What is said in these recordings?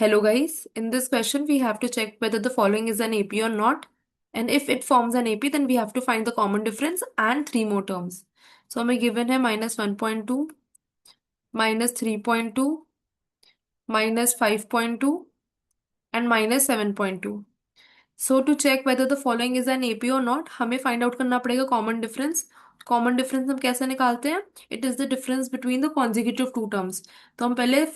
Hello guys, in this question we have to check whether the following is an AP or not, and if it forms an AP then we have to find the common difference and three more terms. So हमें given है -1.2, -3.2, -5.2 and -7.2. So to check whether the following is an AP or not, हमें find out करना पड़ेगा common difference. Common difference हम कैसे निकालते हैं? It is the difference between the consecutive two terms. तो हम पहले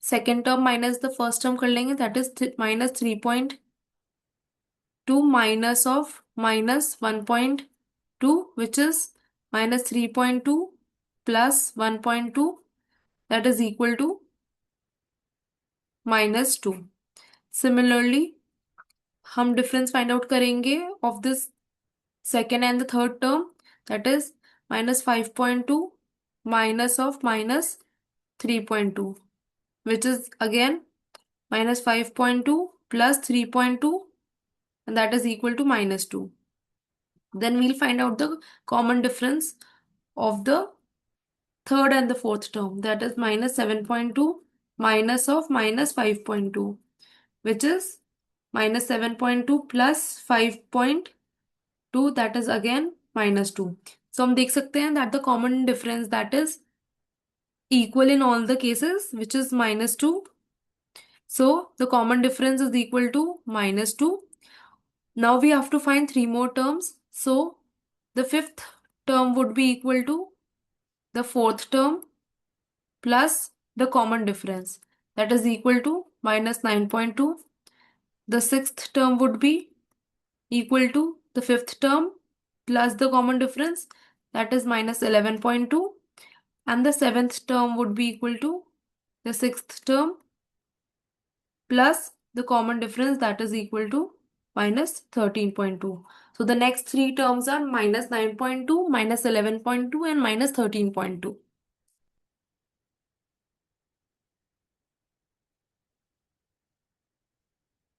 second term minus the first term कर लेंगे, that is -3.2 minus of -1.2, which is -3.2 plus 1.2, that is equal to -2. Similarly, हम difference find out करेंगे of this second and the third term, that is -5.2 minus of -3.2, which is again -5.2 plus 3.2, and that is equal to -2. Then we'll find out the common difference of the third and the fourth term, that is -7.2 minus of -5.2, which is -7.2 plus 5.2, that is again -2. So हम देख सकते हैं that the common difference that is equal in all the cases, which is -2. So the common difference is equal to -2. Now we have to find three more terms. So the fifth term would be equal to the fourth term plus the common difference, that is equal to -9.2. The sixth term would be equal to the fifth term plus the common difference, that is -11.2. And the seventh term would be equal to the sixth term plus the common difference, that is equal to -13.2. So the next three terms are -9.2, -11.2 and -13.2.